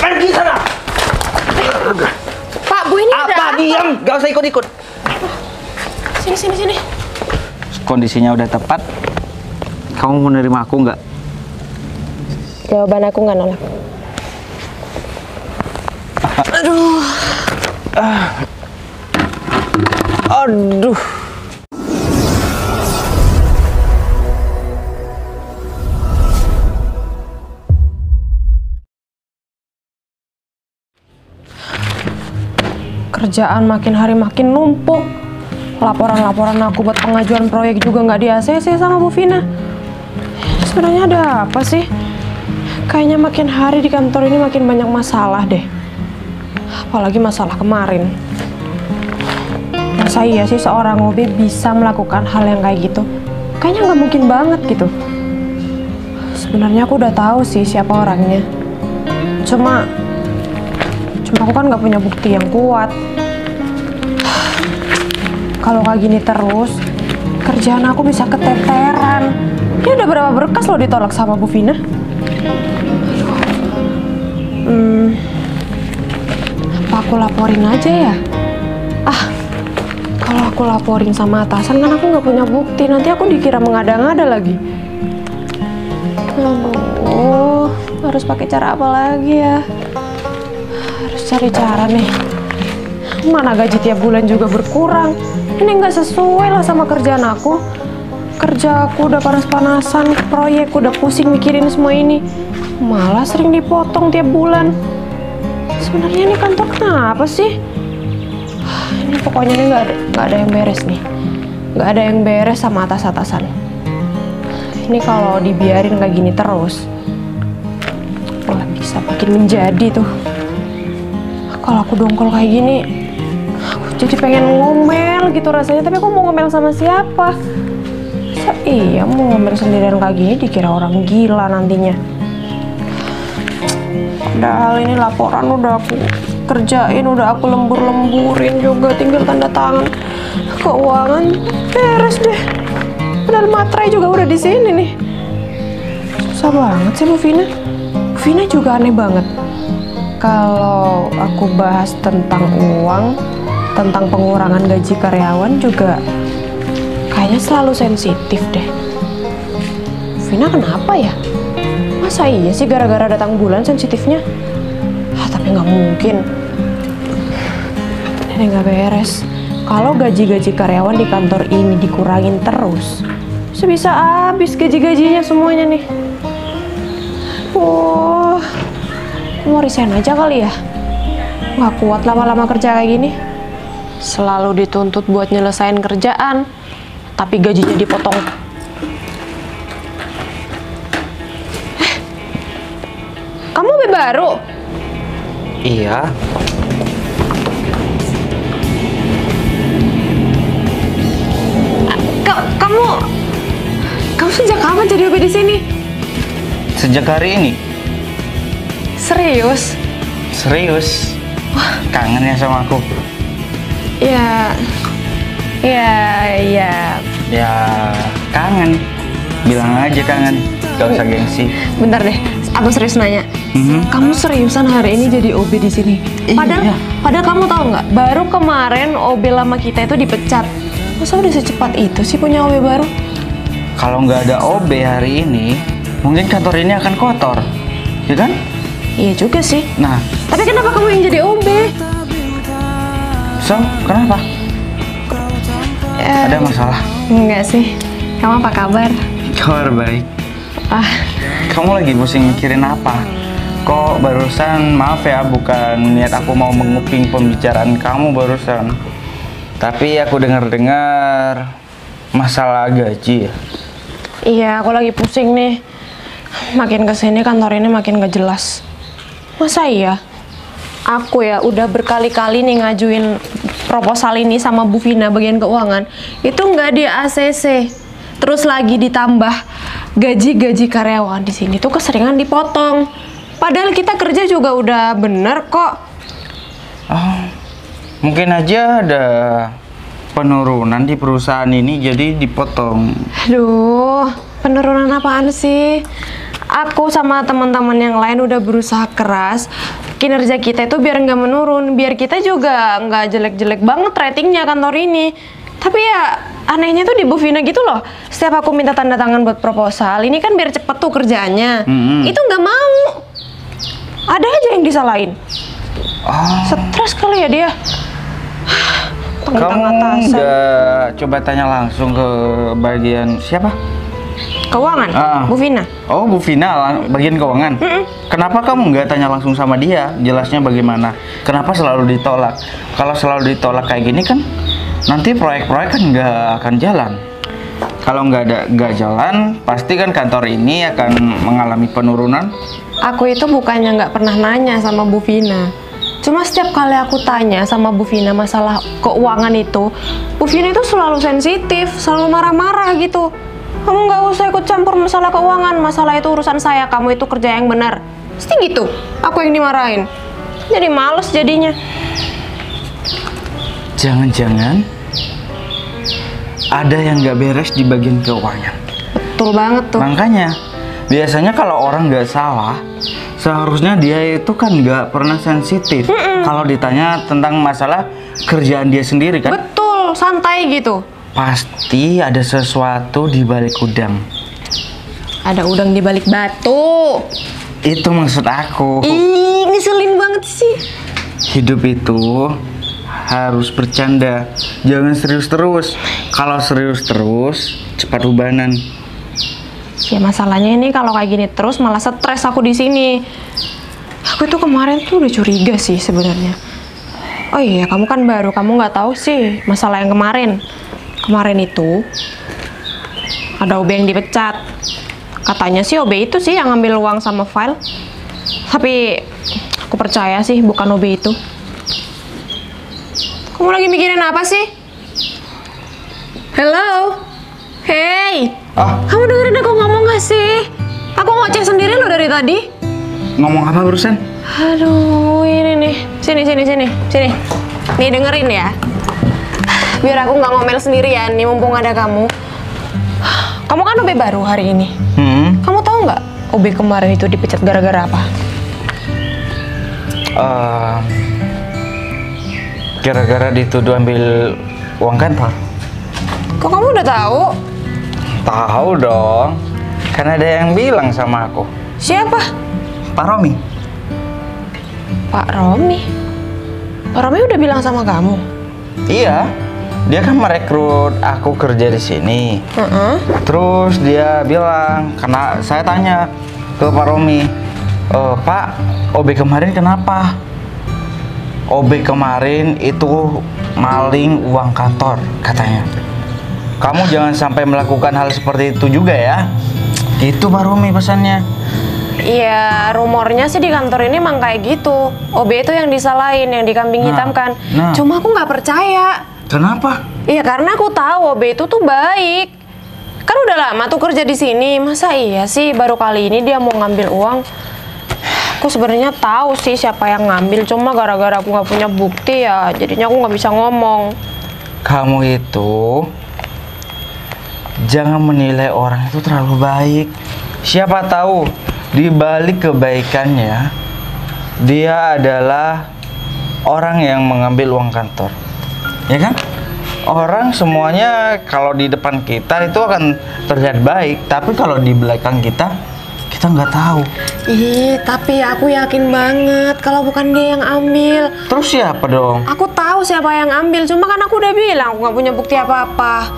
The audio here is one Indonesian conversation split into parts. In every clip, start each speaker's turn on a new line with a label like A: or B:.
A: Pergi sana.
B: Pak, Bu ini ada apa?
A: Diam, gak usah ikut-ikut.
B: Sini.
A: Kondisinya udah tepat. Kamu mau nerima aku nggak?
B: Jawaban aku nggak nolak.
A: Aduh.
B: Kerjaan makin hari makin numpuk. Laporan-laporan aku buat pengajuan proyek juga nggak di-ACC sama Bu Vina. Sebenarnya ada apa sih? Kayaknya makin hari di kantor ini makin banyak masalah deh. Apalagi masalah kemarin. Masa iya sih seorang OB bisa melakukan hal yang kayak gitu? Kayaknya nggak mungkin banget gitu. Sebenarnya aku udah tahu sih siapa orangnya. Cuma aku kan nggak punya bukti yang kuat. Kalau kayak gini terus, kerjaan aku bisa keteteran. Ini udah berapa berkas loh ditolak sama Bu Vina? Apa aku laporin aja ya? Kalau aku laporin sama atasan kan aku nggak punya bukti. Nanti aku dikira mengada-ngada lagi. Aduh, harus pakai cara apa lagi ya? Harus cari cara nih. Mana gaji tiap bulan juga berkurang. Ini nggak sesuai lah sama kerjaan aku. Kerja aku udah panas-panasan, proyek udah pusing mikirin semua ini. Malah sering dipotong tiap bulan. Sebenarnya ini kantor kenapa sih? Ini pokoknya ini nggak ada yang beres nih. Nggak ada yang beres sama atas-atasan. Ini kalau dibiarin kayak gini terus, malah bisa makin menjadi tuh. Kalau aku dongkol kayak gini, aku jadi pengen ngomel gitu rasanya. Tapi aku mau ngomel sama siapa? Iya, mau ngomel sendirian kayak gini dikira orang gila nantinya. Padahal ini laporan udah aku kerjain, udah aku lembur-lemburin juga, tinggal tanda tangan. Keuangan beres deh. Padahal materai juga udah di sini nih. Susah banget sih Bu Vina. Bu Vina juga aneh banget. Kalau aku bahas tentang uang, tentang pengurangan gaji karyawan juga kayaknya selalu sensitif deh. Vina kenapa ya? Masa iya sih gara-gara datang bulan sensitifnya? Tapi nggak mungkin. Ini nggak beres. Kalau gaji-gaji karyawan di kantor ini dikurangin terus, bisa habis gaji-gajinya semuanya nih. Mau resign aja kali ya? Nggak kuat lama-lama kerja kayak gini. Selalu dituntut buat nyelesain kerjaan, tapi gajinya dipotong. Kamu OB baru?
A: Iya.
B: Kamu sejak kapan jadi OB di sini?
A: Sejak hari ini.
B: Serius?
A: Serius? Wah, kangen ya sama aku?
B: Ya,
A: kangen. Bilang aja kangen, gak usah gengsi.
B: Bentar deh, aku serius nanya. Kamu seriusan hari ini jadi OB di sini? Padahal kamu tahu nggak? Baru kemarin OB lama kita itu dipecat. Masa udah secepat itu sih punya OB baru?
A: Kalau nggak ada OB hari ini, mungkin kantor ini akan kotor, ya kan?
B: Iya juga sih.
A: Nah,
B: tapi kenapa kamu yang jadi OB?
A: So, kenapa? Ada masalah?
B: Enggak sih. Kamu apa kabar?
A: Kabar baik. Kamu lagi pusing mikirin apa? Kok barusan, maaf ya, bukan niat aku mau menguping pembicaraan kamu barusan. Tapi aku dengar-dengar masalah gaji ya?
B: Iya, aku lagi pusing nih. Makin kesini kantor ini makin gak jelas. Masa iya? Aku ya udah berkali-kali nih ngajuin proposal ini sama Bu Vina bagian keuangan. Itu nggak di ACC. Terus lagi ditambah gaji-gaji karyawan di sini tuh keseringan dipotong. Padahal kita kerja juga udah bener kok.
A: Oh, mungkin aja ada penurunan di perusahaan ini jadi dipotong.
B: Aduh, penurunan apaan sih? Aku sama teman-teman yang lain udah berusaha keras kinerja kita itu biar nggak menurun, biar kita juga nggak jelek-jelek banget ratingnya kantor ini. Tapi ya anehnya tuh di Bu Vina gitu loh. Setiap aku minta tanda tangan buat proposal, ini kan biar cepet tuh kerjaannya. Itu nggak mau. Ada aja yang disalahin. Stres kali ya dia.
A: Kamu nggak coba tanya langsung ke bagian siapa?
B: Keuangan, Bu Vina.
A: Oh, Bu Vina, bagian keuangan. Kenapa kamu nggak tanya langsung sama dia? Jelasnya bagaimana? Kenapa selalu ditolak? Kalau selalu ditolak kayak gini kan, nanti proyek-proyek kan nggak akan jalan. Kalau nggak jalan, pasti kan kantor ini akan mengalami penurunan.
B: Aku itu bukannya nggak pernah nanya sama Bu Vina. Cuma setiap kali aku tanya sama Bu Vina masalah keuangan itu, Bu Vina itu selalu sensitif, selalu marah-marah gitu. Kamu nggak usah ikut campur masalah keuangan, masalah itu urusan saya, kamu itu kerja yang benar. Pasti gitu, aku yang dimarahin. Jadi males jadinya.
A: Jangan-jangan ada yang nggak beres di bagian keuangan.
B: Betul banget tuh.
A: Makanya, biasanya kalau orang nggak salah, seharusnya dia itu kan nggak pernah sensitif kalau ditanya tentang masalah kerjaan dia sendiri kan.
B: Betul, santai gitu.
A: Pasti ada sesuatu di balik udang.
B: Ada udang di balik batu.
A: Itu maksud aku.
B: Ih, ngeselin banget sih.
A: Hidup itu harus bercanda, jangan serius terus. Kalau serius terus, cepat ubanan.
B: Ya masalahnya ini kalau kayak gini terus malah stres aku di sini. Aku itu kemarin tuh udah curiga sih sebenarnya. Oh iya, kamu kan baru, kamu nggak tahu sih masalah yang kemarin. Kemarin itu ada OB yang dipecat. Katanya sih OB itu sih yang ngambil uang sama file. Tapi aku percaya sih bukan OB itu. Kamu lagi mikirin apa sih? Hello? Hey, kamu dengerin aku ngomong gak sih? Aku ngoceh sendiri loh dari tadi.
A: Ngomong apa barusan?
B: Aduh, ini nih. Sini. Nih dengerin ya. Biar aku nggak ngomel sendirian nih, mumpung ada kamu. Kamu kan OB baru hari ini. Kamu tahu nggak OB kemarin itu dipecat gara-gara apa?
A: Gara-gara dituduh ambil uang kantor.
B: Kok kamu udah tahu?
A: Tahu dong, kan ada yang bilang sama aku.
B: Siapa?
A: Pak Romi.
B: Pak Romi? Pak Romi udah bilang sama kamu?
A: Iya, dia kan merekrut aku kerja di sini. Terus dia bilang, karena saya tanya ke Pak Romi, Pak, OB kemarin kenapa? OB kemarin itu maling uang kantor, katanya. Kamu jangan sampai melakukan hal seperti itu juga ya. Itu Pak Romi pesannya.
B: Iya, rumornya sih di kantor ini emang kayak gitu. OB itu yang disalahin, yang dikambing hitamkan. Cuma aku nggak percaya.
A: Kenapa?
B: Iya, karena aku tahu OB itu tuh baik. Kan udah lama tuh kerja di sini. Masa iya sih baru kali ini dia mau ngambil uang? Aku sebenarnya tahu sih siapa yang ngambil. Cuma gara-gara aku nggak punya bukti ya, jadinya aku nggak bisa ngomong.
A: Kamu itu jangan menilai orang itu terlalu baik. Siapa tahu di balik kebaikannya dia adalah orang yang mengambil uang kantor. Ya kan? Orang semuanya kalau di depan kita itu akan terlihat baik, tapi kalau di belakang kita nggak tahu.
B: Ih, tapi aku yakin banget kalau bukan dia yang ambil.
A: Terus siapa dong?
B: Aku tahu siapa yang ambil, cuma kan aku udah bilang aku nggak punya bukti apa-apa.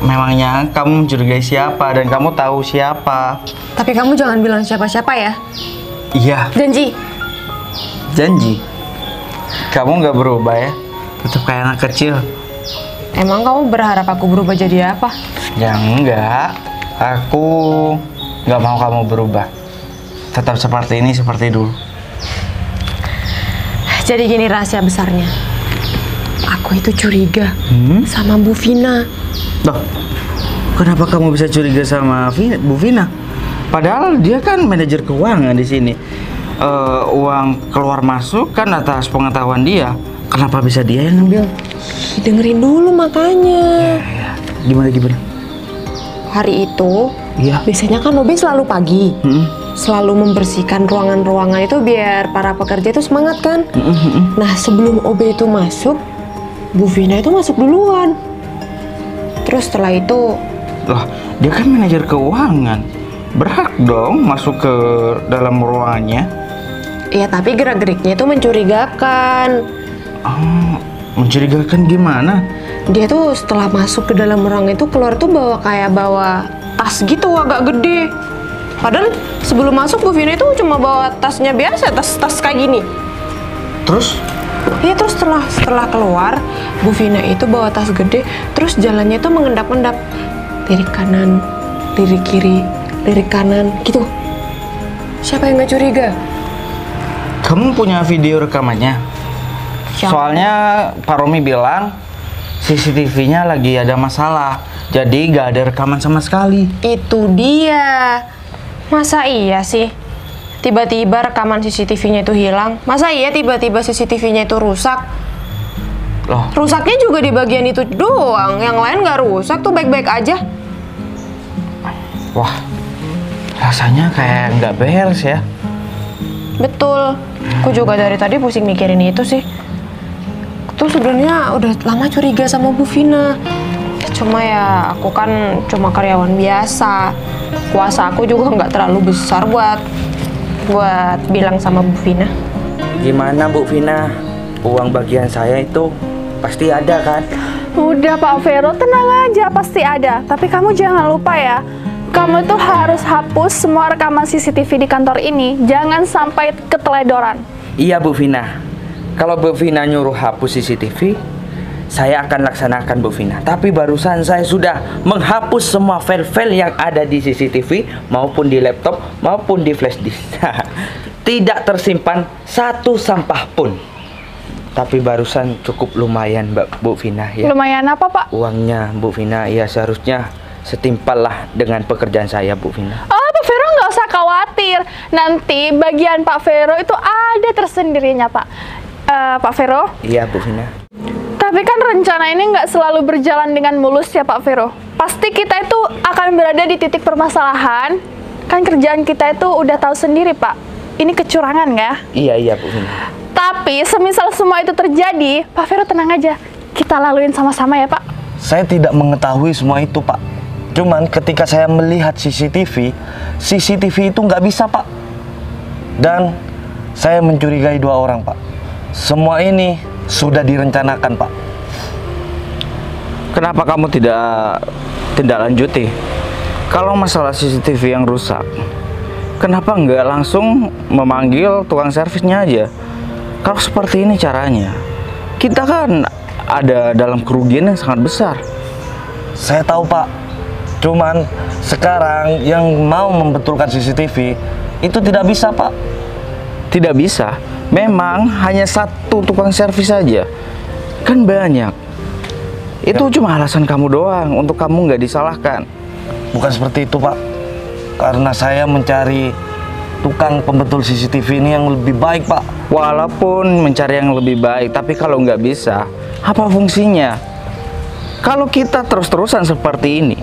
A: Memangnya kamu mencurigai siapa dan kamu tahu siapa?
B: Tapi kamu jangan bilang siapa-siapa ya.
A: Iya.
B: Janji.
A: Janji. Kamu nggak berubah ya? Tetap kayak anak kecil.
B: Emang kamu berharap aku berubah jadi apa?
A: Ya enggak. Aku nggak mau kamu berubah. Tetap seperti ini, seperti dulu.
B: Jadi gini rahasia besarnya. Aku itu curiga sama Bu Vina.
A: Loh, kenapa kamu bisa curiga sama Bu Vina? Padahal dia kan manajer keuangan di sini. Uang keluar masuk kan atas pengetahuan dia. Kenapa bisa dia yang ngambil?
B: Dengerin dulu makanya.
A: Gimana?
B: Hari itu,
A: iya.
B: biasanya kan OB selalu pagi. selalu membersihkan ruangan-ruangan itu biar para pekerja itu semangat kan. Nah, sebelum OB itu masuk, Bu Vina itu masuk duluan. Terus setelah itu,
A: Lah, dia kan manajer keuangan. Berhak dong masuk ke dalam ruangannya.
B: ya tapi gerak-geriknya itu mencurigakan.
A: Oh, mencurigakan gimana?
B: Dia tuh setelah masuk ke dalam ruangan itu keluar tuh bawa tas gitu agak gede. Padahal sebelum masuk Bu Vina itu cuma bawa tasnya biasa, tas kayak gini.
A: Terus?
B: Iya, terus setelah keluar, Bu Vina itu bawa tas gede, terus jalannya itu mengendap-endap. Lirik kanan, lirik kiri, lirik kanan, gitu. Siapa yang nggak curiga?
A: Kamu punya video rekamannya?
B: Siapa?
A: Soalnya Pak Romi bilang CCTV-nya lagi ada masalah. Jadi nggak ada rekaman sama sekali.
B: Itu dia. Masa iya sih? Tiba-tiba rekaman CCTV-nya itu hilang. Masa iya tiba-tiba CCTV-nya itu rusak?
A: Loh,
B: Rusaknya juga di bagian itu doang. Yang lain nggak rusak tuh baik-baik aja.
A: wah, rasanya kayak nggak beres ya.
B: Betul. Aku juga dari tadi pusing mikirin itu sih. Tuh sebenarnya udah lama curiga sama Bu Vina. Cuma ya aku kan cuma karyawan biasa. Kuasa aku juga nggak terlalu besar buat bilang sama Bu Vina.
A: Gimana Bu Vina? Uang bagian saya itu pasti ada kan?
C: Udah Pak Vero, tenang aja, pasti ada. Tapi kamu jangan lupa ya, kamu tuh harus hapus semua rekaman CCTV di kantor ini. Jangan sampai keteledoran.
D: Iya Bu Vina, kalau Bu Vina nyuruh hapus CCTV, saya akan laksanakan Bu Vina. Tapi barusan saya sudah menghapus semua file-file yang ada di CCTV maupun di laptop maupun di flash disk. Tidak tersimpan satu sampah pun. Tapi barusan cukup lumayan Bu Vina ya.
C: Lumayan apa Pak?
D: Uangnya Bu Vina ya seharusnya setimpal lah dengan pekerjaan saya Bu Vina.
C: Oh Pak Vero nggak usah khawatir. Nanti bagian Pak Vero itu ada tersendirinya Pak. Pak Vero?
D: Iya Bu Vina.
C: Tapi kan rencana ini nggak selalu berjalan dengan mulus ya Pak Vero. Pasti kita itu akan berada di titik permasalahan. Kan kerjaan kita itu udah tahu sendiri Pak. Ini kecurangan ya.
D: Iya Bu Vina.
C: Tapi semisal semua itu terjadi, Pak Vero tenang aja. Kita laluin sama-sama ya Pak.
E: Saya tidak mengetahui semua itu Pak. Cuman ketika saya melihat CCTV itu nggak bisa Pak. Dan saya mencurigai 2 orang Pak. Semua ini sudah direncanakan Pak.
A: Kenapa kamu tidak lanjuti? Kalau masalah CCTV yang rusak, kenapa nggak langsung memanggil tukang servisnya aja? Kalau seperti ini caranya, kita kan ada dalam kerugian yang sangat besar.
E: Saya tahu Pak. Cuman sekarang yang mau membetulkan CCTV itu tidak bisa Pak.
A: Tidak bisa. Memang hanya satu tukang servis saja. Kan banyak. Itu cuma alasan kamu doang untuk kamu nggak disalahkan.
E: Bukan seperti itu Pak. Karena saya mencari tukang pembetul CCTV ini yang lebih baik Pak.
A: Walaupun mencari yang lebih baik, tapi kalau nggak bisa, apa fungsinya? Kalau kita terus-terusan seperti ini,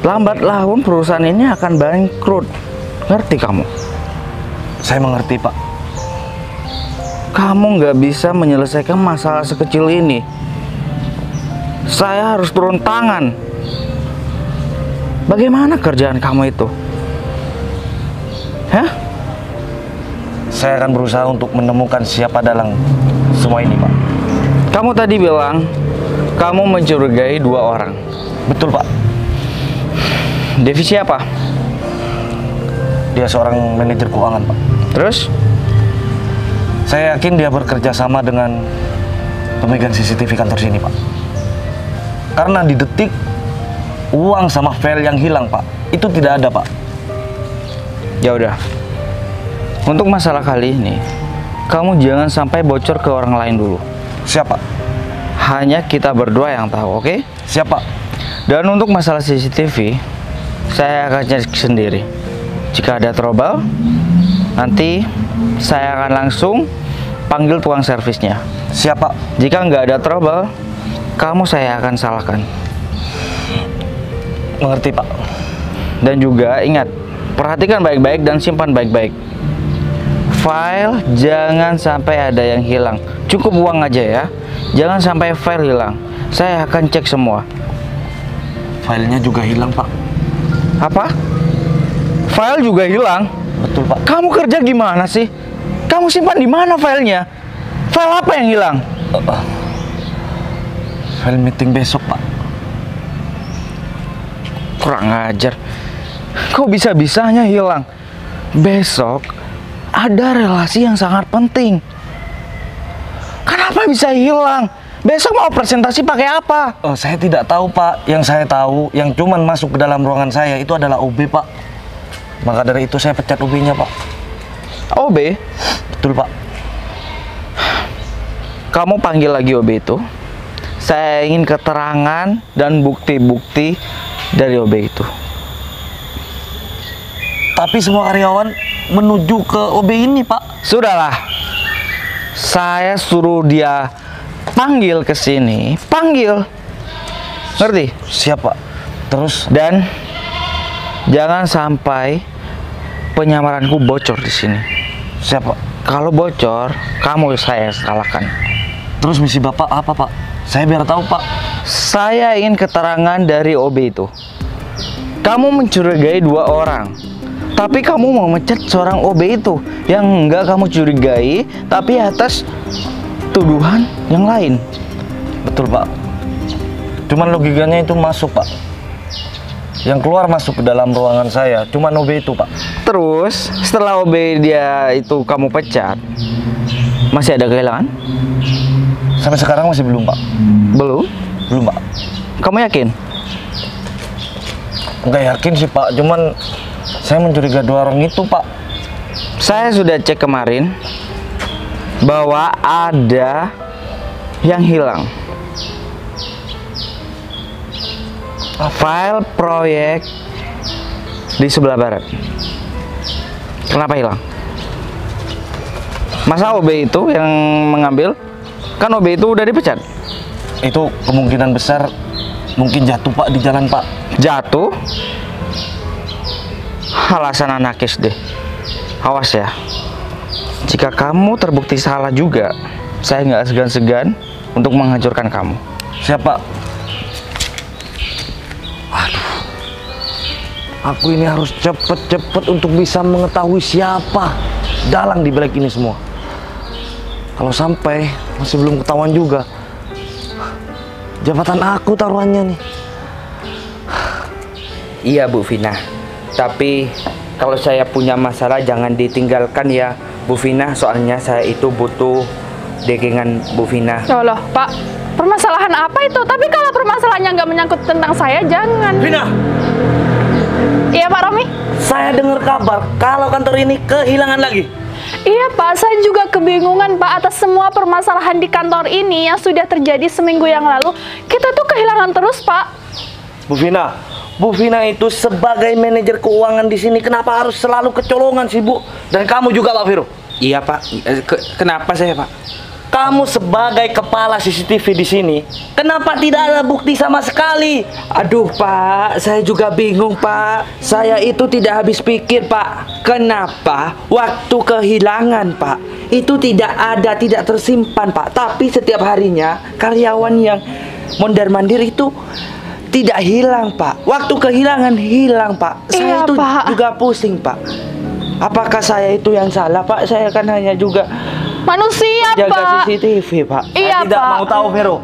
A: lambat laun perusahaan ini akan bangkrut. Ngerti kamu?
E: Saya mengerti Pak.
A: Kamu nggak bisa menyelesaikan masalah sekecil ini. Saya harus turun tangan. Bagaimana kerjaan kamu itu? Hah?
E: Saya akan berusaha untuk menemukan siapa dalang semua ini Pak.
A: Kamu tadi bilang kamu mencurigai 2 orang.
E: Betul Pak.
A: Divisi apa?
E: Dia seorang manajer keuangan Pak.
A: Terus?
E: Saya yakin dia bekerja sama dengan pemegang CCTV kantor sini Pak. Karena di detik uang sama file yang hilang Pak, itu tidak ada Pak.
A: Ya udah. Untuk masalah kali ini, kamu jangan sampai bocor ke orang lain dulu.
E: Siapa?
A: Hanya kita berdua yang tahu, oke?
E: Siapa?
A: Dan untuk masalah CCTV, saya akan cek sendiri. Jika ada trouble, nanti saya akan langsung panggil tukang servisnya.
E: Siapa?
A: Jika nggak ada trouble, kamu saya akan salahkan.
E: Mengerti Pak.
A: Dan juga ingat, Perhatikan baik-baik dan simpan baik-baik. File jangan sampai ada yang hilang. Cukup uang aja ya. Jangan sampai file hilang. Saya akan cek semua.
E: Filenya juga hilang, Pak.
A: Apa? File juga hilang?
E: Betul, Pak.
A: Kamu kerja gimana sih? Kamu simpan di mana filenya? File apa yang hilang?
E: File meeting besok, Pak.
A: Kurang ajar. Kok bisa-bisanya hilang? Besok ada relasi yang sangat penting. Kenapa bisa hilang? Besok mau presentasi pakai apa?
E: Oh, saya tidak tahu, Pak. Yang saya tahu, yang cuman masuk ke dalam ruangan saya itu adalah OB, Pak. Maka dari itu saya pecat OB-nya, Pak.
A: OB?
E: Betul, Pak.
A: Kamu panggil lagi OB itu. Saya ingin keterangan dan bukti-bukti dari OB itu.
E: Tapi semua karyawan menuju ke OB ini, Pak.
A: Sudahlah. Saya suruh dia panggil ke sini. Panggil. Ngerti?
E: Siap, Pak. Terus
A: Dan jangan sampai penyamaranku bocor di sini.
E: siap, Pak.
A: Kalau bocor, kamu saya salahkan.
E: Terus misi Bapak apa, Pak? Saya biar tahu, Pak.
A: Saya ingin keterangan dari OB itu. Kamu mencurigai 2 orang, tapi kamu mau mecat seorang OB itu yang enggak kamu curigai, tapi atas tuduhan yang lain.
E: Betul, Pak. Cuman logikanya itu masuk, Pak. Yang keluar masuk ke dalam ruangan saya cuman OB itu, Pak.
A: Terus setelah OB dia itu kamu pecat, masih ada kehilangan?
E: Sampai sekarang masih belum, Pak.
A: Belum?
E: Belum, Pak.
A: Kamu yakin?
E: Nggak yakin sih, Pak. Cuman saya mencurigai 2 orang itu, Pak.
A: Saya sudah cek kemarin bahwa ada yang hilang. File proyek di sebelah barat. Kenapa hilang? Masa OB itu yang mengambil? Kan OB itu udah dipecat.
E: Itu kemungkinan besar mungkin jatuh, Pak, di jalan, Pak.
A: Jatuh? Alasan anak SD. Awas ya. Jika kamu terbukti salah juga, saya nggak segan-segan untuk menghancurkan kamu.
E: Siap, Pak. Aduh. Aku ini harus cepet-cepet untuk bisa mengetahui siapa dalang di balik ini semua. Kalau sampai masih belum ketahuan juga, jabatan aku taruhannya nih.
D: Iya Bu Vina, tapi kalau saya punya masalah jangan ditinggalkan ya Bu Vina, soalnya saya itu butuh degengan Bu Vina.
C: Ya Allah, Pak, permasalahan apa itu? Tapi kalau permasalahannya nggak menyangkut tentang saya, jangan.
E: Vina,
C: Iya Pak Romi?
E: saya dengar kabar kalau kantor ini kehilangan lagi.
C: Iya Pak, saya juga kebingungan Pak atas semua permasalahan di kantor ini yang sudah terjadi seminggu yang lalu. Kita tuh kehilangan terus Pak.
E: Bu Vina itu sebagai manajer keuangan di sini kenapa harus selalu kecolongan sih, Bu? Dan kamu juga, Pak Viro.
D: Iya Pak, kenapa saya Pak?
E: Kamu sebagai kepala CCTV di sini, kenapa tidak ada bukti sama sekali?
D: Aduh Pak, saya juga bingung Pak. Saya itu tidak habis pikir Pak. Kenapa waktu kehilangan Pak itu tidak ada, tidak tersimpan Pak. Tapi setiap harinya karyawan yang mondar-mandir itu tidak hilang Pak. Waktu kehilangan hilang Pak. Saya
C: Iya,
D: itu
C: Pak.
D: juga pusing Pak. Apakah saya itu yang salah Pak? Saya kan hanya juga
C: Manusia
D: jaga
C: Pak.
D: CCTV Pak.
C: Iya
E: Saya tidak
C: Pak.
E: mau tahu, Vero.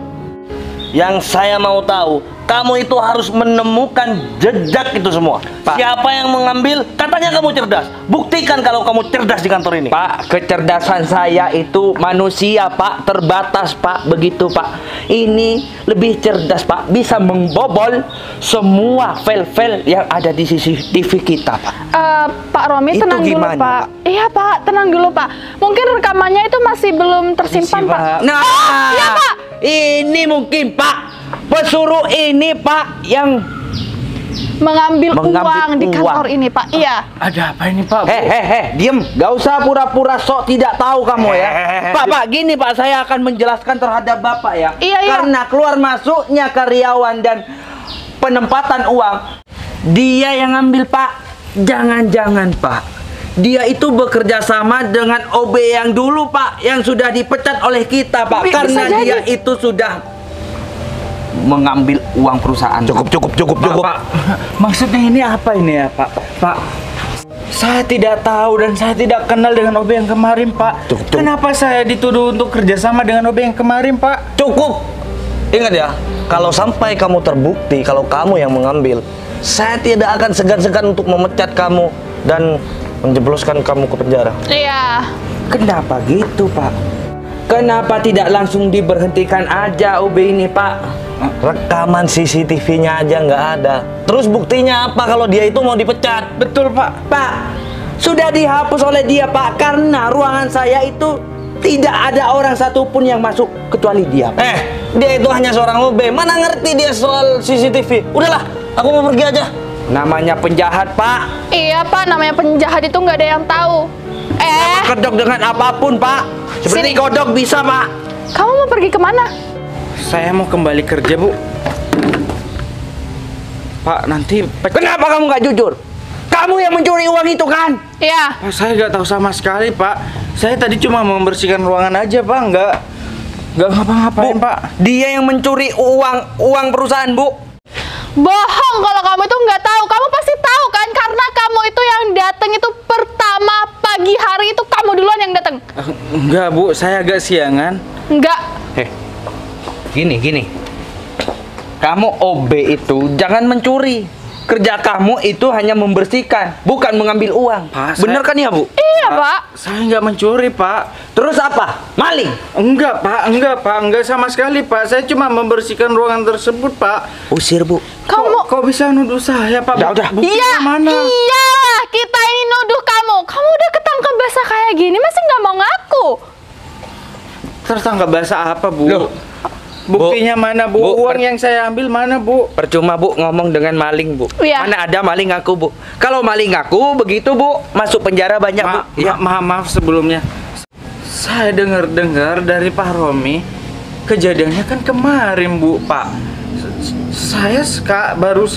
E: Yang saya mau tahu, kamu itu harus menemukan jejak itu semua.
D: Pak.
E: Siapa yang mengambil? Katanya kamu cerdas. Buktikan kalau kamu cerdas di kantor ini.
D: Pak, kecerdasan saya itu manusia Pak, terbatas Pak, begitu Pak. Ini lebih cerdas Pak, bisa membobol semua file-file yang ada di CCTV kita Pak.
C: Pak Romi,
D: Itu
C: tenang dulu
D: gimana,
C: Pak.
D: Pak?
C: Iya Pak, tenang dulu Pak. Mungkin rekamannya itu masih belum tersimpan Pak.
D: Nah,
C: iya, Pak.
D: ini mungkin Pak, pesuruh ini Pak yang
C: Mengambil
D: Mengambil
C: uang di kantor
D: uang.
C: ini Pak. Iya.
A: Ada apa ini Pak?
D: diem, gak usah pura-pura sok tidak tahu kamu ya. Pak, gini Pak, saya akan menjelaskan terhadap Bapak ya.
C: Iya, iya.
D: Karena keluar masuknya karyawan dan penempatan uang, dia yang ngambil Pak. Jangan-jangan Pak, dia itu bekerja sama dengan OB yang dulu Pak, yang sudah dipecat oleh kita Pak, karena dia itu sudah mengambil uang perusahaan.
E: Cukup.
A: Pak, maksudnya ini apa ini ya Pak? Pak, saya tidak tahu dan saya tidak kenal dengan OB yang kemarin Pak.
E: Cukup.
A: Kenapa saya dituduh untuk kerjasama dengan OB yang kemarin Pak?
E: Cukup. Ingat ya, kalau sampai kamu terbukti kalau kamu yang mengambil, saya tidak akan segan-segan untuk memecat kamu dan menjebloskan kamu ke penjara.
C: Iya.
D: Kenapa gitu Pak? Kenapa tidak langsung diberhentikan aja OB ini Pak?
E: Rekaman CCTV-nya aja nggak ada. Terus buktinya apa kalau dia itu mau dipecat?
A: Betul Pak.
D: Pak, sudah dihapus oleh dia Pak, karena ruangan saya itu tidak ada orang satupun yang masuk kecuali dia Pak.
E: Dia itu hanya seorang OB. Mana ngerti dia soal CCTV? Udahlah, aku mau pergi aja.
D: Namanya penjahat Pak.
C: Iya Pak, namanya penjahat itu nggak ada yang tahu.
D: Kedok dengan apapun Pak. Seperti
C: Sini.
D: kodok bisa Pak.
C: Kamu mau pergi kemana?
A: Saya mau kembali kerja Bu. Pak, nanti
D: Kenapa kamu nggak jujur? Kamu yang mencuri uang itu kan?
C: Iya.
A: Pak, saya nggak tahu sama sekali Pak. Saya tadi cuma membersihkan ruangan aja Pak, nggak ngapa-ngapain Pak.
D: Dia yang mencuri uang perusahaan Bu.
C: Bohong kalau kamu itu nggak tahu. Kamu pasti tahu kan, karena kamu itu yang datang itu pertama pagi hari itu kamu duluan yang datang.
A: Enggak Bu, saya agak siangan.
C: Enggak.
D: Gini. Kamu OB itu jangan mencuri. Kerja kamu itu hanya membersihkan, bukan mengambil uang.
A: Pak,
D: Bener kan ya Bu?
C: Iya Pak.
A: Saya nggak mencuri Pak.
D: Terus apa? Maling?
A: Enggak Pak, enggak sama sekali Pak. Saya cuma membersihkan ruangan tersebut Pak.
D: Usir Bu.
A: Kok bisa nuduh saya Pak?
D: Udah.
A: Buktinya mana?
C: Iya, kita ini nuduh kamu. Kamu udah ketangkep basah kayak gini, masih nggak mau ngaku?
A: Tertangkap basah apa Bu?
D: Loh.
A: Buktinya mana Bu?
D: Bu,
A: Uang yang saya ambil mana Bu?
D: Percuma Bu ngomong dengan maling Bu.
C: Iya.
D: Mana ada maling ngaku Bu. Kalau maling ngaku begitu Bu, masuk penjara banyak Bu.
A: Maaf sebelumnya. Saya dengar dari Pak Romi, kejadiannya kan kemarin Bu Pak. Saya baru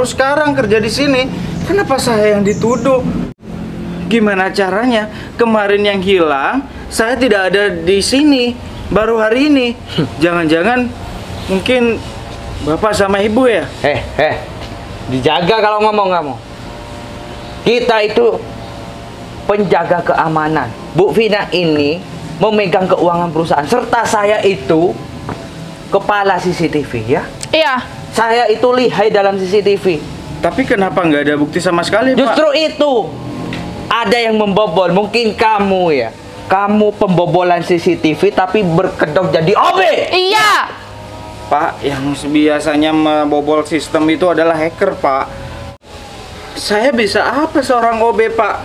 A: sekarang kerja di sini. Kenapa saya yang dituduh? Gimana caranya? Kemarin yang hilang, saya tidak ada di sini. Baru hari ini. Jangan-jangan mungkin Bapak sama Ibu ya?
D: Dijaga kalau ngomong kamu. Kita itu penjaga keamanan. Bu Vina ini memegang keuangan perusahaan, serta saya itu kepala CCTV ya.
C: Iya.
D: Saya itu lihai dalam CCTV.
A: Tapi kenapa nggak ada bukti sama sekali Pak?
D: Justru itu ada yang membobol. Mungkin kamu ya. Kamu pembobolan CCTV tapi berkedok jadi OB.
C: Iya.
A: Pak, yang biasanya membobol sistem itu adalah hacker Pak. Saya bisa apa seorang OB Pak?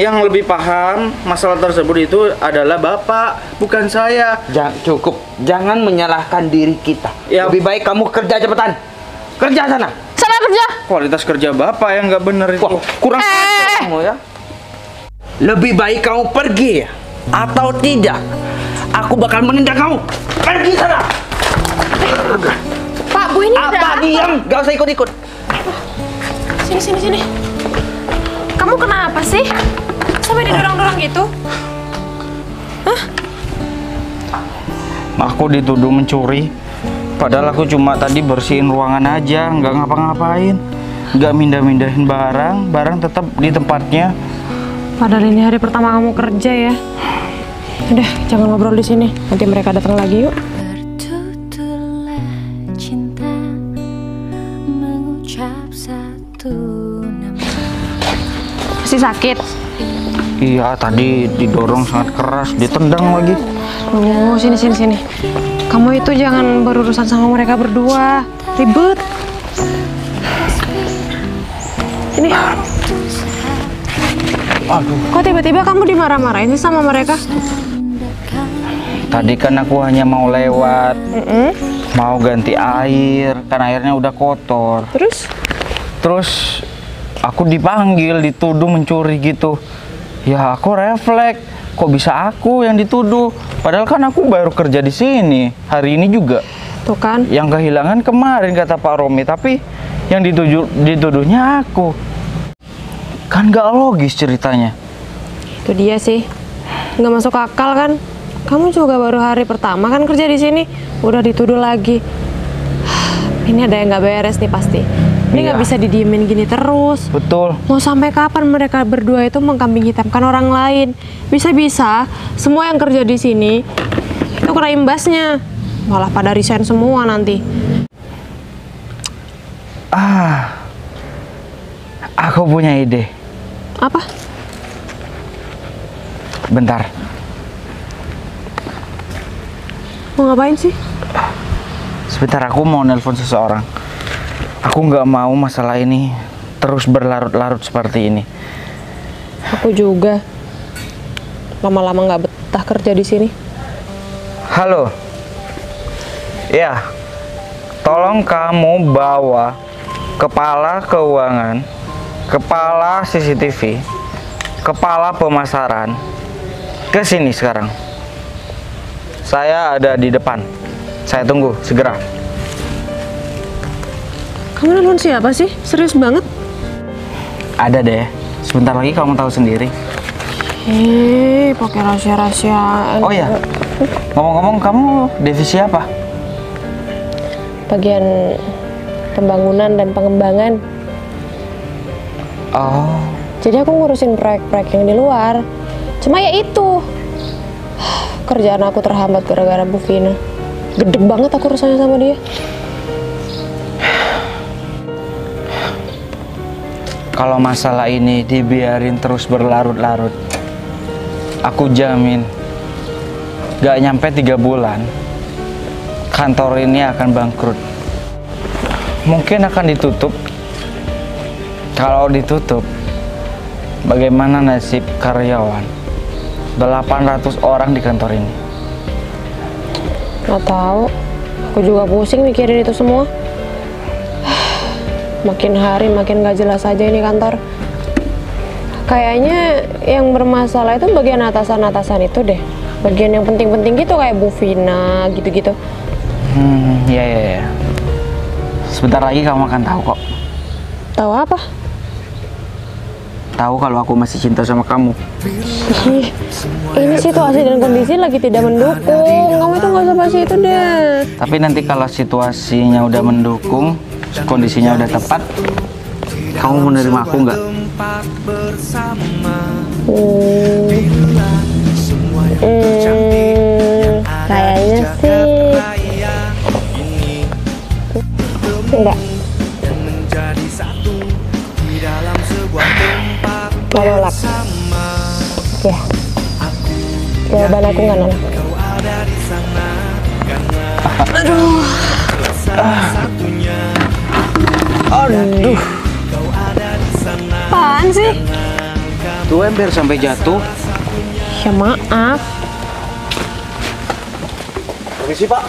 A: Yang lebih paham masalah tersebut itu adalah Bapak, bukan saya.
D: Cukup. Jangan menyalahkan diri kita.
A: Ya.
D: Lebih baik kamu kerja cepetan. Kerja sana.
C: Sana kerja.
A: Kualitas kerja Bapak yang nggak bener itu.
D: Wah, kurang ajar kamu ya. Lebih baik kamu pergi ya. Atau tidak, aku bakal menindak kamu. Pergi sana.
C: Pak, Bu ini ada
D: Apa diam? Gak usah ikut-ikut.
B: Sini. Kamu kenapa sih? Sampai didorong-dorong gitu?
A: Aku dituduh mencuri. Padahal aku cuma tadi bersihin ruangan aja, nggak ngapa-ngapain, nggak mindah-mindahin barang tetap di tempatnya.
B: Padahal ini hari pertama kamu kerja ya. Udah, jangan ngobrol di sini. Nanti mereka datang lagi yuk.
F: Bertuturlah cinta mengucap satu nama.
B: Masih sakit?
A: Iya, tadi didorong sangat keras, ditendang lagi.
B: Oh, sini. Kamu itu jangan berurusan sama mereka berdua. Ribet. Ini.
A: Aduh.
B: Kok tiba-tiba kamu dimarah-marahin sih sama mereka?
A: Tadi kan aku hanya mau lewat, mau ganti air, kan airnya udah kotor. Terus aku dipanggil, dituduh mencuri gitu. Ya aku refleks, kok bisa aku yang dituduh? Padahal kan aku baru kerja di sini hari ini juga.
B: Tuh kan?
A: Yang kehilangan kemarin kata Pak Romi, tapi yang dituduhnya aku. Kan nggak logis ceritanya.
B: Itu dia sih, nggak masuk akal kan? Kamu juga baru hari pertama kan kerja di sini, udah dituduh lagi. Ini ada yang nggak beres nih pasti. Ini nggak
A: Iya.
B: bisa didiemin gini terus.
A: Betul.
B: Mau sampai kapan mereka berdua itu mengkambing hitamkan orang lain? Bisa-bisa semua yang kerja di sini itu kena imbasnya. Malah pada resign semua nanti.
A: Aku punya ide.
B: Apa?
A: Bentar.
B: Mau ngapain sih?
A: Sebentar, aku mau nelpon seseorang. Aku nggak mau masalah ini terus berlarut-larut seperti ini.
B: Aku juga. Lama-lama nggak betah kerja di sini.
A: Halo. Ya. Tolong kamu bawa kepala keuangan, kepala CCTV, kepala pemasaran ke sini sekarang. Saya ada di depan. Saya tunggu segera.
B: Kamu nelfon siapa sih? Serius banget?
A: Ada deh. Sebentar lagi kamu tahu sendiri.
B: Pakai rahasia-rahasiaan.
A: Oh ya. Ngomong-ngomong, kamu divisi apa?
B: Bagian pembangunan dan pengembangan.
A: Oh,
B: Jadi aku ngurusin proyek-proyek yang di luar. Cuma ya itu, kerjaan aku terhambat gara-gara Bu Vina. Gede banget aku urusannya sama dia.
A: kalau masalah ini dibiarin terus berlarut-larut, aku jamin gak nyampe 3 bulan kantor ini akan bangkrut. Mungkin akan ditutup. Kalau ditutup, bagaimana nasib karyawan 800 orang di kantor ini?
B: Nggak tahu, aku juga pusing mikirin itu semua. Makin hari makin gak jelas aja ini kantor. Kayaknya yang bermasalah itu bagian atasan-atasan itu deh. Bagian yang penting-penting gitu kayak Bu Vina gitu-gitu.
A: Ya. Sebentar lagi kamu akan tahu kok.
B: Tahu apa?
A: Tahu kalau aku masih cinta sama kamu.
B: Ih, ini situasi dan kondisi lagi tidak mendukung. Kamu itu nggak usah bahas itu deh.
A: Tapi nanti kalau situasinya udah mendukung, kondisinya udah tepat, kamu menerima aku nggak?
B: Kayaknya sih enggak. Nolak. Ya. Jawaban aku nggak nolak.
A: Aduh,
B: Apaan sih?
A: tuh ember sampai jatuh.
B: Ya maaf.
E: Permisi Pak.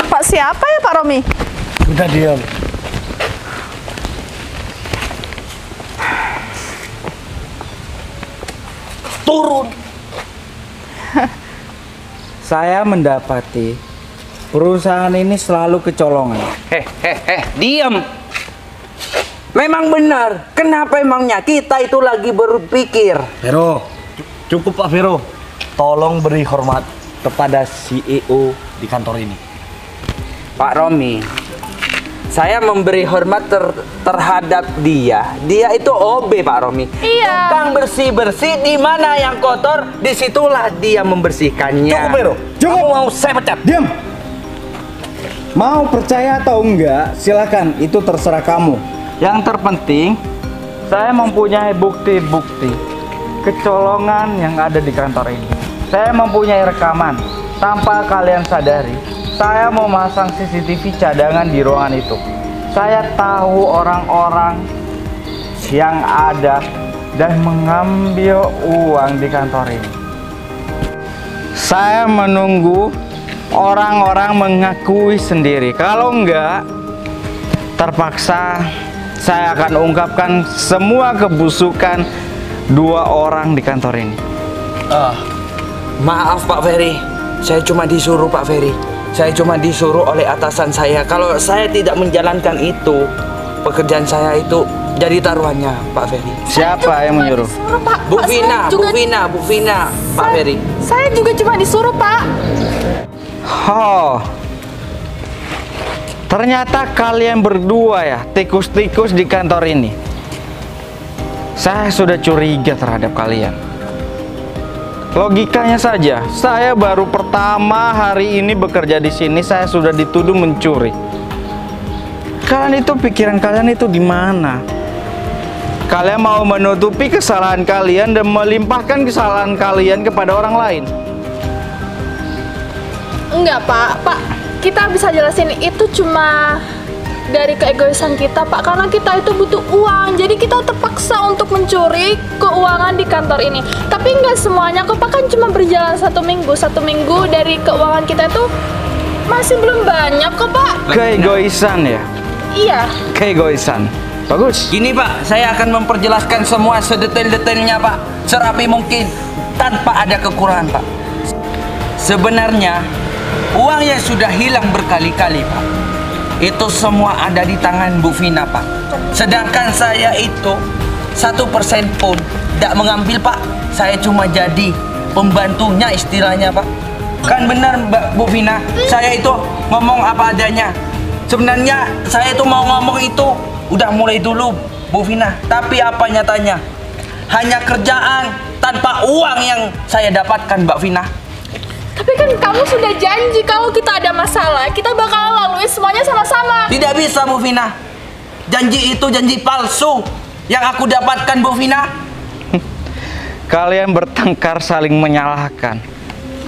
C: Pak siapa ya Pak Romi?
E: Udah diam. Turun.
A: Saya mendapati perusahaan ini selalu kecolongan.
D: Diam. Memang benar. Kenapa emangnya kita itu lagi berpikir?
E: Vero, cukup Pak Vero. Tolong beri hormat kepada CEO di kantor ini.
D: Pak Romi, saya memberi hormat terhadap dia. Dia itu OB Pak Romi.
C: Iya.
D: Tukang bersih-bersih, di mana yang kotor, disitulah dia membersihkannya.
E: Cukup Vero.
A: Cukup.
E: Mau saya pecat.
A: Diam. Mau percaya atau enggak, silakan. Itu terserah kamu. Yang terpenting, saya mempunyai bukti-bukti kecolongan yang ada di kantor ini. Saya mempunyai rekaman. Tanpa kalian sadari, saya memasang CCTV cadangan di ruangan itu. Saya tahu orang-orang yang ada dan mengambil uang di kantor ini. Saya menunggu orang-orang mengakui sendiri. Kalau enggak, terpaksa saya akan ungkapkan semua kebusukan 2 orang di kantor ini.
D: Maaf Pak Ferry, saya cuma disuruh Pak Ferry. Saya cuma disuruh oleh atasan saya. Kalau saya tidak menjalankan itu, pekerjaan saya itu jadi taruhannya Pak Ferry.
A: Siapa yang menyuruh?
C: Disuruh, Pak.
D: Bu
C: Pak, saya
D: Vina, Bu
C: juga-
D: Vina, Bu Vina, Pak Ferry.
C: Saya juga cuma disuruh, Pak.
A: Oh, ternyata kalian berdua ya tikus-tikus di kantor ini. Saya sudah curiga terhadap kalian. Logikanya saja, saya baru pertama hari ini bekerja di sini, saya sudah dituduh mencuri. Kalian itu pikiran kalian itu di mana? Kalian mau menutupi kesalahan kalian dan melimpahkan kesalahan kalian kepada orang lain.
C: Enggak, Pak. Pak, kita bisa jelasin itu cuma dari keegoisan kita, Pak. Karena kita itu butuh uang, jadi kita terpaksa untuk mencuri keuangan di kantor ini. Tapi enggak semuanya kok, Pak. Kan cuma berjalan 1 minggu. 1 minggu dari keuangan kita itu masih belum banyak kok, Pak.
A: Keegoisan ya?
C: Iya.
A: Keegoisan. Bagus.
D: Gini Pak, saya akan memperjelaskan semua sedetail-detailnya Pak, serapi mungkin, tanpa ada kekurangan Pak. Sebenarnya, uang yang sudah hilang berkali-kali Pak, itu semua ada di tangan Bu Vina Pak. Sedangkan saya itu 1% pun tidak mengambil Pak. Saya cuma jadi pembantunya istilahnya Pak. Kan benar Mbak Bu Vina, saya itu ngomong apa adanya. Sebenarnya saya itu mau ngomong itu udah mulai dulu Bu Vina, tapi apa nyatanya? Hanya kerjaan tanpa uang yang saya dapatkan Mbak Vina.
C: Tapi kan kamu sudah janji kalau kita ada masalah, kita bakal lalui semuanya sama-sama.
D: Tidak bisa Bu Vina. Janji itu janji palsu yang aku dapatkan Bu Vina.
A: Kalian bertengkar saling menyalahkan.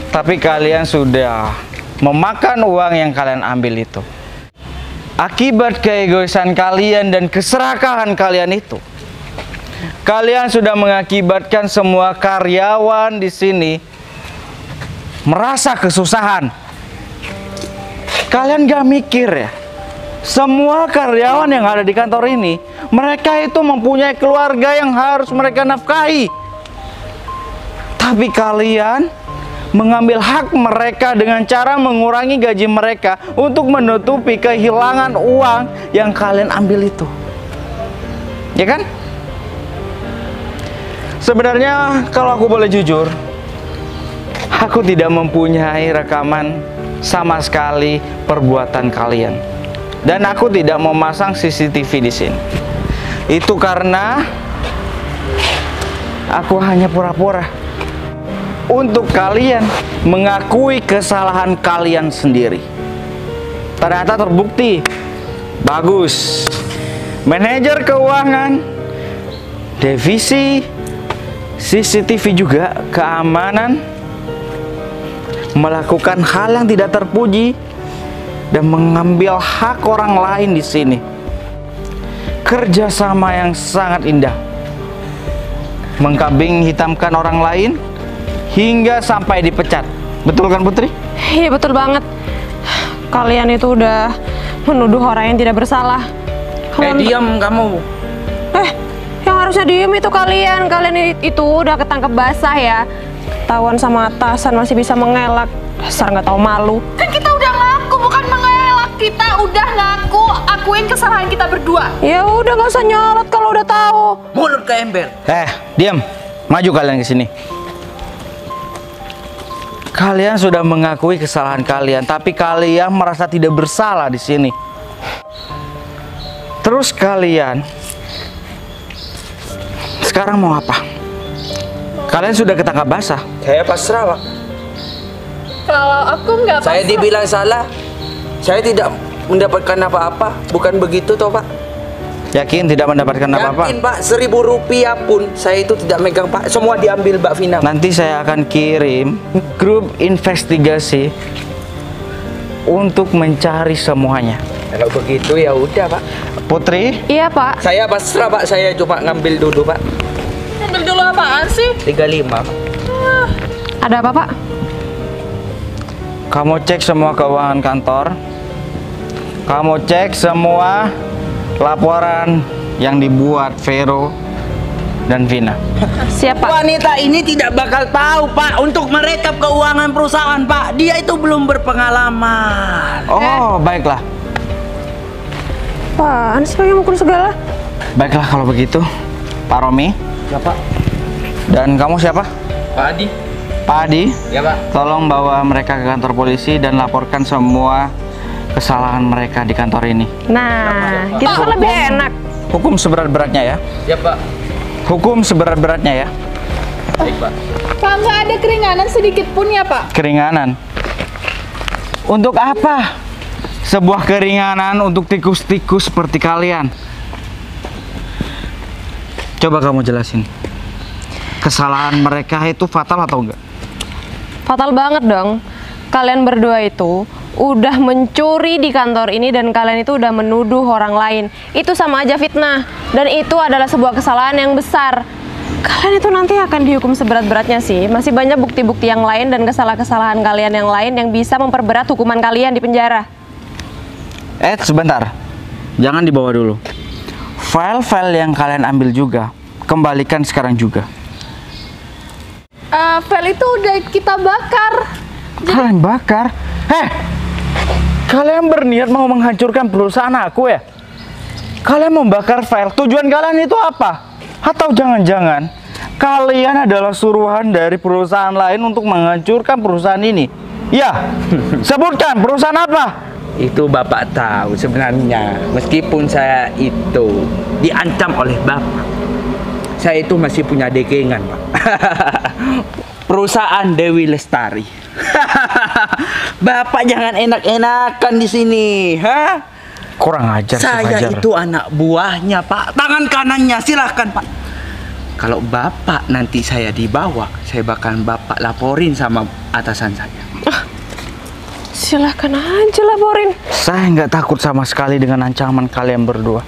A: Tapi kalian sudah memakan uang yang kalian ambil itu. Akibat keegoisan kalian dan keserakahan kalian itu, kalian sudah mengakibatkan semua karyawan di sini merasa kesusahan. Kalian gak mikir ya? Semua karyawan yang ada di kantor ini, mereka itu mempunyai keluarga yang harus mereka nafkahi. Tapi kalian mengambil hak mereka dengan cara mengurangi gaji mereka untuk menutupi kehilangan uang yang kalian ambil itu. Ya kan? Sebenarnya kalau aku boleh jujur, aku tidak mempunyai rekaman sama sekali perbuatan kalian. Dan aku tidak memasang CCTV di sini. Itu karena aku hanya pura-pura untuk kalian mengakui kesalahan kalian sendiri. Ternyata terbukti. Bagus. Manajer keuangan, divisi CCTV juga keamanan melakukan hal yang tidak terpuji dan mengambil hak orang lain di sini. Kerjasama yang sangat indah, mengkambing hitamkan orang lain hingga sampai dipecat. Betul kan Putri?
B: Iya betul banget. Kalian itu udah menuduh orang yang tidak bersalah.
D: Diam kamu.
B: Yang harusnya diem itu kalian. Kalian itu udah ketangkep basah ya. Tawan sama atasan masih bisa mengelak. Dasar nggak tahu malu.
C: Kan kita udah ngaku, bukan mengelak. Kita udah ngaku, akuin kesalahan kita berdua.
B: Ya udah nggak usah nyolot kalau udah tahu.
D: Mulut ke ember.
A: Diam. Maju kalian ke sini. Kalian sudah mengakui kesalahan kalian, tapi kalian merasa tidak bersalah di sini. Terus kalian sekarang mau apa? Kalian sudah ketangkap basah.
D: Saya pasrah Pak.
C: Kalau aku nggak
D: Saya dibilang salah, saya tidak mendapatkan apa-apa. Bukan begitu toh Pak?
A: Yakin tidak mendapatkan apa-apa?
D: Yakin Pak, 1.000 rupiah pun saya itu tidak megang Pak. Semua diambil Mbak Vina.
A: Nanti saya akan kirim grup investigasi untuk mencari semuanya.
D: Kalau begitu ya udah Pak.
A: Putri,
B: Iya Pak.
D: Saya pasrah Pak, saya cuma ngambil dulu Pak.
C: Ambil dulu apaan sih?
D: 35 Pak.
B: Ada apa Pak?
A: kamu cek semua keuangan kantor. Kamu cek semua laporan yang dibuat Vero dan Vina.
B: Siapa?
D: Wanita ini tidak bakal tahu Pak untuk merekap keuangan perusahaan Pak. Dia itu belum berpengalaman.
A: Oh, baiklah.
B: Apaan sih yang mukul segala?
A: Baiklah kalau begitu, Pak Romi.
D: Ya Pak.
A: Dan kamu siapa?
D: Pak Adi.
A: Pak Adi.
D: Ya Pak.
A: Tolong bawa mereka ke kantor polisi dan laporkan semua kesalahan mereka di kantor ini.
B: Nah, gitu kan lebih enak.
A: Hukum seberat-beratnya ya.
D: Ya Pak.
A: Hukum seberat-beratnya ya.
D: Baik Pak.
C: Pak, nggak ada keringanan sedikit pun ya Pak?
A: Keringanan. Untuk apa? Sebuah keringanan untuk tikus-tikus seperti kalian. Coba kamu jelasin. Kesalahan mereka itu fatal atau enggak?
B: Fatal banget dong. Kalian berdua itu udah mencuri di kantor ini dan kalian itu udah menuduh orang lain. Itu sama aja fitnah. Dan itu adalah sebuah kesalahan yang besar. Kalian itu nanti akan dihukum seberat-beratnya sih. Masih banyak bukti-bukti yang lain dan kesalahan-kesalahan kalian yang lain yang bisa memperberat hukuman kalian di penjara.
A: Sebentar. Jangan dibawa dulu. File-file yang kalian ambil juga, kembalikan sekarang juga.
C: File itu udah kita bakar.
A: Kalian bakar? Kalian berniat mau menghancurkan perusahaan aku ya? Kalian membakar file, tujuan kalian itu apa? Atau jangan-jangan kalian adalah suruhan dari perusahaan lain untuk menghancurkan perusahaan ini? Ya, sebutkan perusahaan apa?
D: Itu Bapak tahu sebenarnya. Meskipun saya itu diancam oleh Bapak, saya itu masih punya dekengan Pak. Perusahaan Dewi Lestari. Bapak jangan enak-enakan di sini, ha?
A: Kurang ajar si
D: Saya
A: Fajar.
D: itu anak buahnya Pak, tangan kanannya, silahkan Pak. Kalau Bapak nanti saya dibawa, saya bakal Bapak laporin sama atasan saya.
B: Silahkan aja laporin.
A: Saya nggak takut sama sekali dengan ancaman kalian berdua.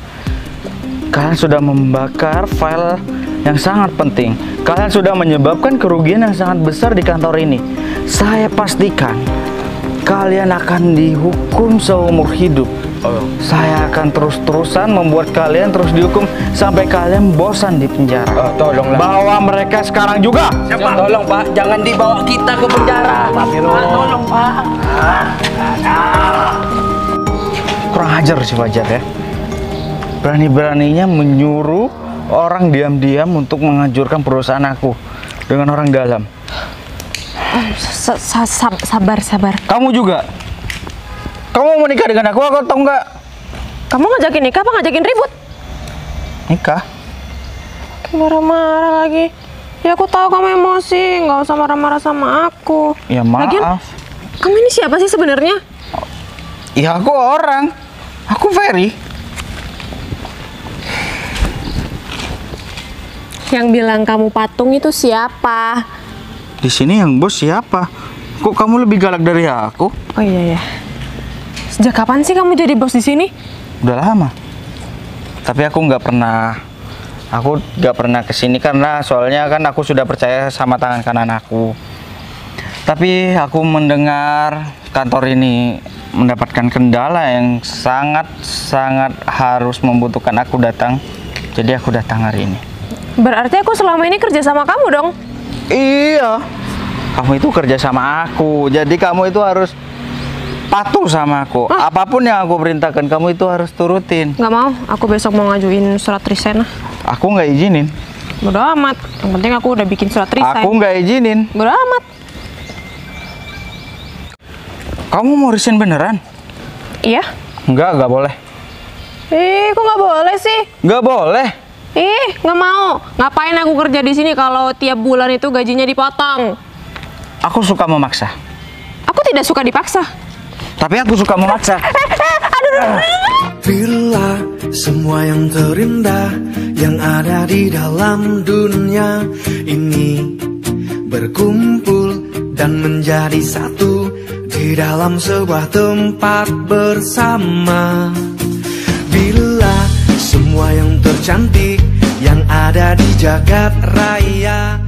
A: Kalian sudah membakar file yang sangat penting. Kalian sudah menyebabkan kerugian yang sangat besar di kantor ini. Saya pastikan kalian akan dihukum seumur hidup. Saya akan terus-terusan membuat kalian terus dihukum sampai kalian bosan di penjara.
D: Tolonglah.
A: Bawa mereka sekarang juga.
D: Tolong Pak, jangan dibawa kita ke penjara. Tolong Pak.
A: Kurang ajar si Fajar ya. Berani-beraninya menyuruh orang diam-diam untuk menghancurkan perusahaan aku dengan orang dalam.
B: Sabar.
A: Kamu juga. Kamu mau nikah dengan aku atau enggak?
B: Kamu ngajakin nikah apa ngajakin ribut?
A: Nikah.
B: Marah-marah lagi. Ya aku tahu kamu emosi, nggak usah marah-marah sama aku.
A: Ya maaf.
B: Lagian, kamu ini siapa sih sebenarnya?
A: Ya aku orang. Aku Ferry.
B: Yang bilang kamu patung itu siapa?
A: Di sini yang bos siapa? Kok kamu lebih galak dari aku?
B: Oh iya ya. Sejak kapan sih kamu jadi bos di sini?
A: Udah lama. Tapi aku nggak pernah kesini karena soalnya kan aku sudah percaya sama tangan kanan aku. Tapi aku mendengar kantor ini mendapatkan kendala yang sangat harus membutuhkan aku datang. Jadi aku datang hari ini.
B: Berarti aku selama ini kerja sama kamu dong?
A: Iya. Kamu itu kerja sama aku. Jadi kamu itu harus patuh sama aku. Apapun yang aku perintahkan kamu itu harus turutin.
B: Nggak mau, aku besok mau ngajuin surat resign.
A: Aku nggak izinin.
B: Bodo amat, yang penting aku udah bikin surat resign.
A: Aku nggak izinin.
B: Bodo amat.
A: Kamu mau resign beneran?
B: Iya?
A: Nggak boleh.
B: Kok nggak boleh sih?
A: Nggak boleh.
B: Nggak mau. Ngapain aku kerja di sini kalau tiap bulan itu gajinya dipotong?
A: Aku suka memaksa.
B: Aku tidak suka dipaksa.
A: Tapi aku suka memaksa.
G: Bila semua yang terindah yang ada di dalam dunia ini berkumpul dan menjadi satu di dalam sebuah tempat bersama. Bila semua yang tercantik yang ada di jagat raya